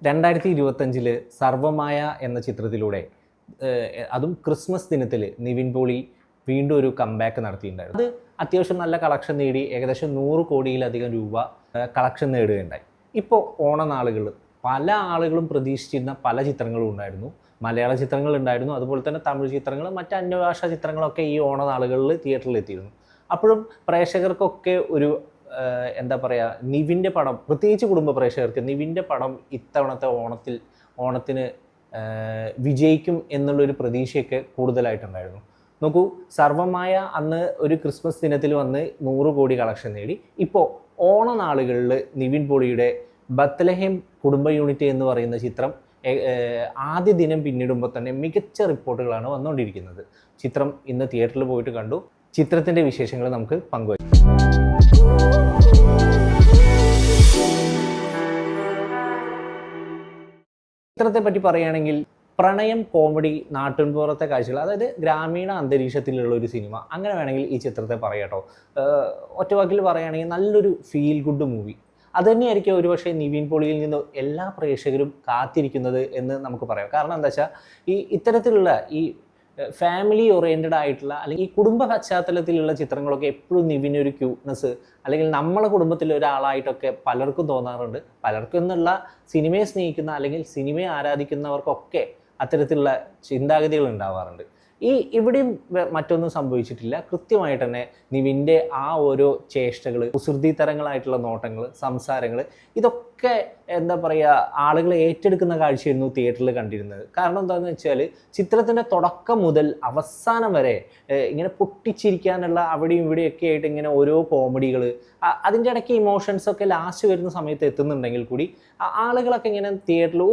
2025 സർവമായ എന്ന ചിത്രത്തിലൂടെ അതും ക്രിസ്മസ് ദിനത്തിൽ നിവിൻ പോളി വീണ്ടും ഒരു കംബാക്ക് നടത്തിയിട്ടുണ്ടായിരുന്നു. അത് അത്യാവശ്യം നല്ല കളക്ഷൻ നേടി ഏകദേശം 100 കോടിയിലധികം രൂപ കളക്ഷൻ നേടുകയുണ്ടായി. ഇപ്പോൾ ഓണനാളുകൾ പല ആളുകളും പ്രതീക്ഷിച്ചിരുന്ന പല ചിത്രങ്ങളും ഉണ്ടായിരുന്നു. മലയാള ചിത്രങ്ങളുണ്ടായിരുന്നു, അതുപോലെ തന്നെ തമിഴ് ചിത്രങ്ങൾ, മറ്റ് അന്യഭാഷാ ചിത്രങ്ങളൊക്കെ ഈ ഓണനാളുകളിൽ തിയേറ്ററിൽ എത്തിയിരുന്നു. അപ്പോഴും പ്രേക്ഷകർക്കൊക്കെ ഒരു എന്താ പറയുക, നിവിൻ്റെ പടം, പ്രത്യേകിച്ച് കുടുംബ പ്രേക്ഷകർക്ക് നിവിൻ്റെ പടം ഇത്തവണത്തെ ഓണത്തിന് വിജയിക്കും എന്നുള്ളൊരു പ്രതീക്ഷയൊക്കെ കൂടുതലായിട്ടുണ്ടായിരുന്നു. നോക്കൂ, സർവമായ അന്ന് ഒരു ക്രിസ്മസ് ദിനത്തിൽ വന്ന് 100 കോടി കളക്ഷൻ നേടി. ഇപ്പോൾ ഓണനാളുകളിൽ നിവിൻ പോളിയുടെ ബത്ലഹേം കുടുംബ യൂണിറ്റ് എന്ന് പറയുന്ന ചിത്രം ആദ്യ ദിനം പിന്നിടുമ്പോൾ തന്നെ മികച്ച റിപ്പോർട്ടുകളാണ് വന്നുകൊണ്ടിരിക്കുന്നത്. ചിത്രം ഇന്ന് തിയേറ്ററിൽ പോയിട്ട് കണ്ടു. ചിത്രത്തിൻ്റെ വിശേഷങ്ങൾ നമുക്ക് പങ്കുവയ്ക്കാം. ചിത്രത്തെ പറ്റി പറയുകയാണെങ്കിൽ പ്രണയം, കോമഡി, നാട്ടിൻപുറത്തെ കാഴ്ചകൾ, അതായത് ഗ്രാമീണ അന്തരീക്ഷത്തിലുള്ള ഒരു സിനിമ, അങ്ങനെ വേണമെങ്കിൽ ഈ ചിത്രത്തെ പറയാട്ടോ. ഒറ്റവാക്കിൽ പറയുകയാണെങ്കിൽ നല്ലൊരു ഫീൽ ഗുഡ് മൂവി. അതുതന്നെയായിരിക്കും ഒരുപക്ഷെ നിവിൻ പോളിയിൽ നിന്ന് എല്ലാ പ്രേക്ഷകരും കാത്തിരിക്കുന്നത് എന്ന് നമുക്ക് പറയാം. കാരണം എന്താ വെച്ചാൽ ഇത്തരത്തിലുള്ള ഈ ഫാമിലി ഓറിയൻറ്റഡ് ആയിട്ടുള്ള അല്ലെങ്കിൽ ഈ കുടുംബ പശ്ചാത്തലത്തിലുള്ള ചിത്രങ്ങളൊക്കെ എപ്പോഴും നിവിനൊരു ക്യൂട്ട്നെസ്, അല്ലെങ്കിൽ നമ്മളെ കുടുംബത്തിലെ ഒരാളായിട്ടൊക്കെ പലർക്കും തോന്നാറുണ്ട്. പലർക്കും എന്നുള്ള സിനിമയെ സ്നേഹിക്കുന്ന അല്ലെങ്കിൽ സിനിമയെ ആരാധിക്കുന്നവർക്കൊക്കെ അത്തരത്തിലുള്ള ചിന്താഗതികൾ ഉണ്ടാവാറുണ്ട്. ഇവിടെയും മറ്റൊന്നും സംഭവിച്ചിട്ടില്ല. കൃത്യമായിട്ട് തന്നെ നിവിൻ്റെ ആ ഓരോ ചേഷ്ടകൾ, കുസൃതിതരങ്ങളായിട്ടുള്ള നോട്ടങ്ങൾ, സംസാരങ്ങൾ, ഇതൊക്കെ എന്താ പറയുക, ആളുകൾ ഏറ്റെടുക്കുന്ന കാഴ്ചയായിരുന്നു തിയേറ്ററിൽ കണ്ടിരുന്നത്. കാരണം എന്താണെന്ന് വെച്ചാൽ ചിത്രത്തിൻ്റെ തുടക്കം മുതൽ അവസാനം വരെ ഇങ്ങനെ പൊട്ടിച്ചിരിക്കാനുള്ള അവിടെയും ഇവിടെയൊക്കെ ആയിട്ട് ഇങ്ങനെ ഓരോ കോമഡികൾ, അതിൻ്റെ ഇടയ്ക്ക് ഇമോഷൻസൊക്കെ ലാസ്റ്റ് വരുന്ന സമയത്ത് എത്തുന്നുണ്ടെങ്കിൽ കൂടി ആളുകളൊക്കെ ഇങ്ങനെ തിയേറ്ററിൽ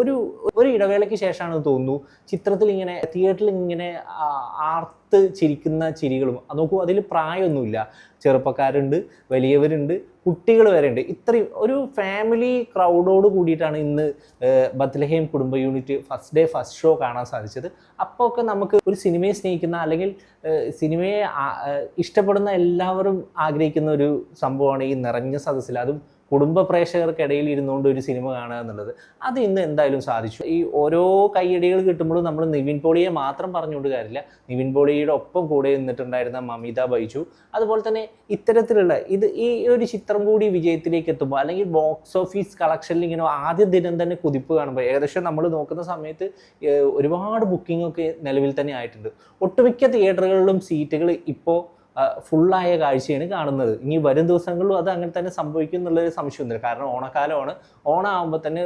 ഒരു ഇടവേളയ്ക്ക് ശേഷമാണ് തോന്നുന്നു ചിത്രത്തിൽ ഇങ്ങനെ തിയേറ്ററിൽ ഇങ്ങനെ ആർത്ത് ചിരിക്കുന്ന ചിരികളും. നോക്കൂ, അതിൽ പ്രായമൊന്നുമില്ല, ചെറുപ്പക്കാരുണ്ട്, വലിയവരുണ്ട്, കുട്ടികൾ വരെ ഉണ്ട്. ഇത്രയും ഒരു ഫാമിലി ക്രൗഡോട് കൂടിയിട്ടാണ് ഇന്ന് ബത്ലഹേം കുടുംബ യൂണിറ്റ് ഫസ്റ്റ് ഷോ കാണാൻ സാധിച്ചത്. അപ്പോൾ ഒക്കെ നമുക്ക് ഒരു സിനിമയെ സ്നേഹിക്കുന്ന അല്ലെങ്കിൽ സിനിമയെ ഇഷ്ടപ്പെടുന്ന എല്ലാവരും ആഗ്രഹിക്കുന്ന ഒരു സംഭവമാണ് ഈ നിറഞ്ഞ സദസ്സിൽ, അതും കുടുംബ പ്രേക്ഷകർക്കിടയിൽ ഇരുന്നുകൊണ്ട് ഒരു സിനിമ കാണുക എന്നുള്ളത്. അത് ഇന്ന് എന്തായാലും സാധിച്ചു. ഈ ഓരോ കയ്യടികൾ കിട്ടുമ്പോഴും നമ്മൾ നിവിൻ പോളിയെ മാത്രം പറഞ്ഞുകൊണ്ട് കാര്യമില്ല. നിവിൻ പോളിയുടെ ഒപ്പം കൂടെ നിന്നിട്ടുണ്ടായിരുന്ന മമിത ബൈജു, അതുപോലെ തന്നെ ഇത്തരത്തിലുള്ള ഈ ഒരു ചിത്രം കൂടി വിജയത്തിലേക്ക് എത്തുമ്പോൾ അല്ലെങ്കിൽ ബോക്സ് ഓഫീസ് കളക്ഷനിൽ ഇങ്ങനെ ആദ്യ ദിനം തന്നെ കുതിപ്പ് കാണുമ്പോൾ ഏകദേശം നമ്മൾ നോക്കുന്ന സമയത്ത് ഒരുപാട് ബുക്കിംഗ് ഒക്കെ നിലവിൽ തന്നെ ആയിട്ടുണ്ട്. ഒട്ടുമിക്ക തിയേറ്ററുകളിലും സീറ്റുകൾ ഇപ്പോൾ ഫുള്ളായ കാഴ്ചയാണ് കാണുന്നത്. ഇനി വരും ദിവസങ്ങളിലും അത് അങ്ങനെ തന്നെ സംഭവിക്കും എന്നുള്ളൊരു സംശയമൊന്നുമില്ല. കാരണം ഓണക്കാലമാണ്. ഓണമാകുമ്പോൾ തന്നെ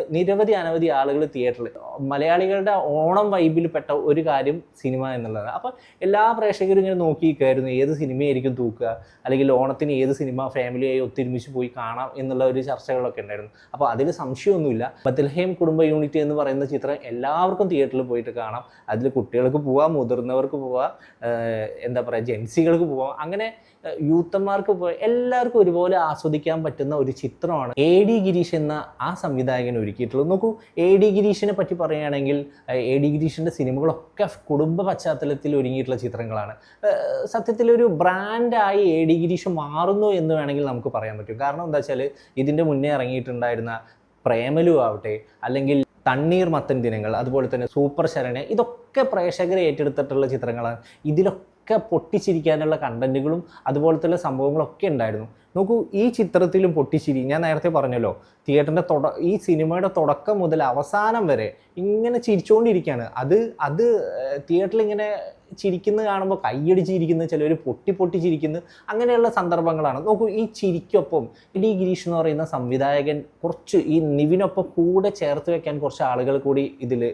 അനവധി ആളുകൾ തിയേറ്ററിൽ, മലയാളികളുടെ ഓണം വൈബിൽപ്പെട്ട ഒരു കാര്യം സിനിമ എന്നുള്ളതാണ്. അപ്പോൾ എല്ലാ പ്രേക്ഷകരും ഇങ്ങനെ നോക്കിയിരിക്കുമായിരുന്നു ഏത് സിനിമയായിരിക്കും തൂക്കുക, അല്ലെങ്കിൽ ഓണത്തിന് ഏത് സിനിമ ഫാമിലിയായി ഒത്തൊരുമിച്ച് പോയി കാണാം എന്നുള്ള ഒരു ചർച്ചകളൊക്കെ ഉണ്ടായിരുന്നു. അപ്പോൾ അതിൽ സംശയമൊന്നുമില്ല, ബത്ലഹേം കുടുംബ യൂണിറ്റ് എന്ന് പറയുന്ന ചിത്രം എല്ലാവർക്കും തിയേറ്ററിൽ പോയിട്ട് കാണാം. അതിൽ കുട്ടികൾക്ക് പോവാം, മുതിർന്നവർക്ക് പോവാം, എന്താ പറയുക, ജെൻസികൾക്ക് പോവാം, അങ്ങനെ യൂത്തന്മാർക്ക് എല്ലാവർക്കും ഒരുപോലെ ആസ്വദിക്കാൻ പറ്റുന്ന ഒരു ചിത്രമാണ് AD ഗിരീഷ് എന്ന ആ സംവിധായകൻ ഒരുക്കിയിട്ടുള്ളത്. നോക്കൂ, AD ഗിരീഷിനെ പറ്റി പറയുകയാണെങ്കിൽ AD ഗിരീഷിൻ്റെ സിനിമകളൊക്കെ കുടുംബ പശ്ചാത്തലത്തിൽ ഒരുങ്ങിയിട്ടുള്ള ചിത്രങ്ങളാണ്. സത്യത്തിലൊരു ബ്രാൻഡായി AD ഗിരീഷ് മാറുന്നു എന്ന് വേണമെങ്കിൽ നമുക്ക് പറയാൻ പറ്റും. കാരണം എന്താ വെച്ചാൽ ഇതിൻ്റെ മുന്നേ ഇറങ്ങിയിട്ടുണ്ടായിരുന്ന പ്രേമലു ആവട്ടെ, അല്ലെങ്കിൽ തണ്ണീർമത്തൻ ദിനങ്ങൾ, അതുപോലെ തന്നെ സൂപ്പർ ശരണെ, ഇതൊക്കെ പ്രേക്ഷകരെ ഏറ്റെടുത്തിട്ടുള്ള ചിത്രങ്ങളാണ്. ഇതിലൊക്കെ പൊട്ടിച്ചിരിക്കാനുള്ള കണ്ടന്റുകളും അതുപോലത്തെ സംഭവങ്ങളൊക്കെ ഉണ്ടായിരുന്നു. നോക്കൂ, ഈ ചിത്രത്തിലും പൊട്ടിച്ചിരി, ഞാൻ നേരത്തെ പറഞ്ഞല്ലോ, തിയേറ്ററിൻ്റെ ഈ സിനിമയുടെ തുടക്കം മുതൽ അവസാനം വരെ ഇങ്ങനെ ചിരിച്ചുകൊണ്ടിരിക്കുകയാണ്. അത് തിയേറ്ററിൽ ഇങ്ങനെ ചിരിക്കുന്നത് കാണുമ്പോൾ കൈയടിച്ചിരിക്കുന്ന, ചിലർ പൊട്ടിച്ചിരിക്കുന്നു, അങ്ങനെയുള്ള സന്ദർഭങ്ങളാണ്. നോക്കൂ, ഈ ചിരിക്കൊപ്പം AD ഗിരീഷ് എന്ന് പറയുന്ന സംവിധായകൻ കുറച്ച് ഈ നിവിനൊപ്പം കൂടെ ചേർത്ത് വെക്കാൻ കുറച്ച് ആളുകൾ കൂടി ഇതിൽ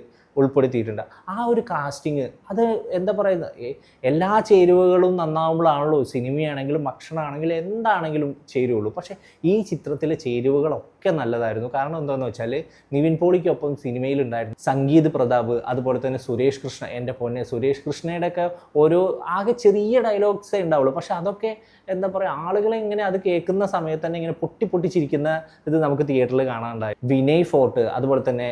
ഉൾപ്പെടുത്തിയിട്ടുണ്ട്. ആ ഒരു കാസ്റ്റിങ്, അത് എന്താ പറയുന്നത്, എല്ലാ ചേരുവകളും നന്നാവുമ്പോഴാണല്ലോ സിനിമയാണെങ്കിലും ഭക്ഷണമാണെങ്കിലും എന്താണെങ്കിലും ചേരുവുള്ളൂ. പക്ഷേ ഈ ചിത്രത്തിലെ ചേരുവകളൊക്കെ നല്ലതായിരുന്നു. കാരണം എന്താണെന്ന് വെച്ചാൽ നിവിൻ പോളിക്കൊപ്പം സിനിമയിലുണ്ടായിരുന്നു സംഗീത് പ്രതാപ്, അതുപോലെ തന്നെ സുരേഷ് കൃഷ്ണ. എൻ്റെ പൊന്നെ, സുരേഷ് കൃഷ്ണയുടെയൊക്കെ ഓരോ ആകെ ചെറിയ ഡയലോഗ്സേ ഉണ്ടാവുള്ളൂ, പക്ഷെ അതൊക്കെ എന്താ പറയുക, ആളുകളെ ഇങ്ങനെ അത് കേൾക്കുന്ന സമയത്ത് തന്നെ ഇങ്ങനെ പൊട്ടിച്ചിരിക്കുന്ന ഇത് നമുക്ക് തിയേറ്ററിൽ കാണാനുണ്ടായി. വിനയ് ഫോർട്ട്, അതുപോലെ തന്നെ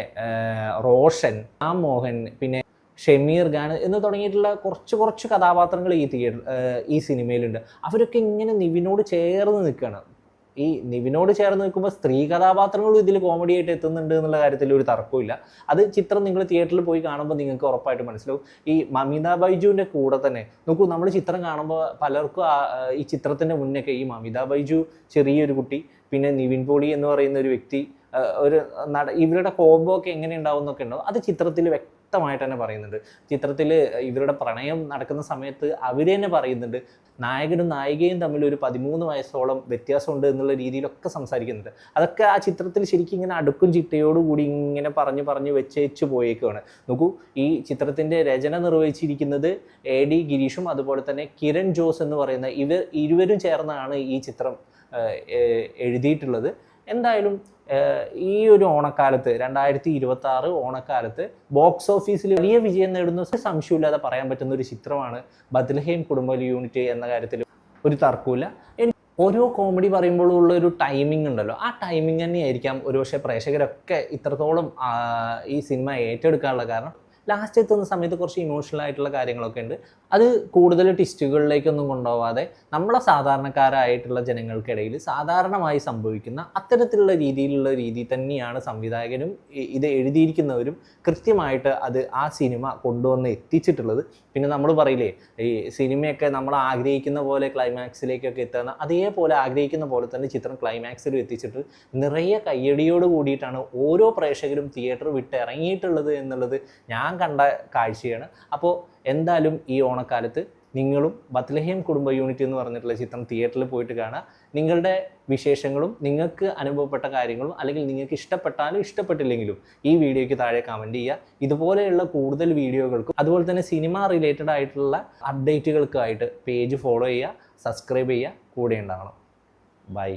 റോഷൻ, മോഹൻ, പിന്നെ ഷമീർ ഖാൻ എന്ന് തുടങ്ങിയിട്ടുള്ള കുറച്ച് കഥാപാത്രങ്ങൾ ഈ സിനിമയിലുണ്ട്. അവരൊക്കെ ഇങ്ങനെ നിവിനോട് ചേർന്ന് നിൽക്കുകയാണ്. ഈ നിവിനോട് ചേർന്ന് നിൽക്കുമ്പോൾ സ്ത്രീ കഥാപാത്രങ്ങളും ഇതിൽ കോമഡി ആയിട്ട് എത്തുന്നുണ്ട് എന്നുള്ള കാര്യത്തിൽ ഒരു തർക്കമില്ല. അത് ചിത്രം നിങ്ങൾ തിയേറ്ററിൽ പോയി കാണുമ്പോൾ നിങ്ങൾക്ക് ഉറപ്പായിട്ട് മനസ്സിലാവും. ഈ മമിത ബൈജുവിൻ്റെ കൂടെ തന്നെ നോക്കൂ, നമ്മൾ ചിത്രം കാണുമ്പോൾ പലർക്കും ഈ ചിത്രത്തിൻ്റെ മുന്നൊക്കെ ഈ മമിത ബൈജു ചെറിയൊരു കുട്ടി, പിന്നെ നിവിൻ പോളി എന്ന് പറയുന്ന ഒരു വ്യക്തി, ഒരു ഇവരുടെ കോംബോ ഒക്കെ എങ്ങനെ ഉണ്ടാവും എന്നൊക്കെ ഉണ്ടാവും. അത് ചിത്രത്തിൽ വ്യക്തമായിട്ട് തന്നെ പറയുന്നുണ്ട്. ചിത്രത്തിൽ ഇവരുടെ പ്രണയം നടക്കുന്ന സമയത്ത് അവർ തന്നെ പറയുന്നുണ്ട്, നായകനും നായികയും തമ്മിൽ ഒരു 13 വയസ്സോളം വ്യത്യാസമുണ്ട് എന്നുള്ള രീതിയിലൊക്കെ സംസാരിക്കുന്നുണ്ട്. അതൊക്കെ ആ ചിത്രത്തിൽ ശരിക്കും ഇങ്ങനെ അടുക്കും ചിട്ടയോടുകൂടി ഇങ്ങനെ പറഞ്ഞ് വെച്ചു പോയേക്കുവാണ്. നോക്കൂ, ഈ ചിത്രത്തിൻ്റെ രചന നിർവഹിച്ചിരിക്കുന്നത് AD ഗിരീഷും അതുപോലെ തന്നെ കിരൺ ജോസ് എന്ന് പറയുന്ന ഇരുവരും ചേർന്നാണ് ഈ ചിത്രം എഴുതിയിട്ടുള്ളത്. എന്തായാലും ഈ ഒരു ഓണക്കാലത്ത് 2026 ഓണക്കാലത്ത് ബോക്സ് ഓഫീസിൽ വലിയ വിജയം നേടുന്ന സംശയമില്ലാതെ പറയാൻ പറ്റുന്ന ഒരു ചിത്രമാണ് ബത്ലഹേം കുടുംബ യൂണിറ്റ് എന്ന കാര്യത്തിൽ ഒരു തർക്കമില്ല. ഓരോ കോമഡി പറയുമ്പോഴും ഉള്ള ഒരു ടൈമിംഗ് ഉണ്ടല്ലോ, ആ ടൈമിംഗ് തന്നെയായിരിക്കാം ഒരുപക്ഷെ പ്രേക്ഷകരൊക്കെ ഇത്രത്തോളം ഈ സിനിമ ഏറ്റെടുക്കാനുള്ള കാരണം. ലാസ്റ്റ് എത്തുന്ന സമയത്ത് കുറച്ച് ഇമോഷണൽ ആയിട്ടുള്ള കാര്യങ്ങളൊക്കെ ഉണ്ട്. അത് കൂടുതൽ ട്വിസ്റ്റുകളിലേക്കൊന്നും കൊണ്ടുപോകാതെ നമ്മളെ സാധാരണക്കാരായിട്ടുള്ള ജനങ്ങൾക്കിടയിൽ സാധാരണമായി സംഭവിക്കുന്ന അത്തരത്തിലുള്ള രീതി തന്നെയാണ് സംവിധായകനും ഇത് എഴുതിയിരിക്കുന്നവരും കൃത്യമായിട്ട് അത് ആ സിനിമ കൊണ്ടുവന്ന് എത്തിച്ചിട്ടുള്ളത്. പിന്നെ നമ്മൾ പറയില്ലേ, ഈ സിനിമയൊക്കെ നമ്മൾ ആഗ്രഹിക്കുന്ന പോലെ ക്ലൈമാക്സിലേക്കൊക്കെ എത്തുന്ന അതേപോലെ ആഗ്രഹിക്കുന്ന പോലെ തന്നെ ചിത്രം ക്ലൈമാക്സിലും എത്തിച്ചിട്ട് നിറയെ കയ്യടിയോട് കൂടിയിട്ടാണ് ഓരോ പ്രേക്ഷകരും തിയേറ്റർ വിട്ട് ഇറങ്ങിയിട്ടുള്ളത് എന്നുള്ളത് ഞാൻ കണ്ട കാഴ്ചയാണ്. അപ്പോൾ എന്തായാലും ഈ ഓണക്കാലത്ത് നിങ്ങളും ബത്ലഹേം കുടുംബ യൂണിറ്റ് എന്ന് പറഞ്ഞിട്ടുള്ള ചിത്രം തിയേറ്ററിൽ പോയിട്ട് കാണുക. നിങ്ങളുടെ വിശേഷങ്ങളും നിങ്ങൾക്ക് അനുഭവപ്പെട്ട കാര്യങ്ങളും അല്ലെങ്കിൽ നിങ്ങൾക്ക് ഇഷ്ടപ്പെട്ടാലും ഇഷ്ടപ്പെട്ടില്ലെങ്കിലും ഈ വീഡിയോയ്ക്ക് താഴെ കമൻറ്റ് ചെയ്യുക. ഇതുപോലെയുള്ള കൂടുതൽ വീഡിയോകൾക്കും അതുപോലെ തന്നെ സിനിമ റിലേറ്റഡ് ആയിട്ടുള്ള അപ്ഡേറ്റുകൾക്കായിട്ട് പേജ് ഫോളോ ചെയ്യുക, സബ്സ്ക്രൈബ് ചെയ്യുക, കൂടെ ഉണ്ടാകണം. ബൈ.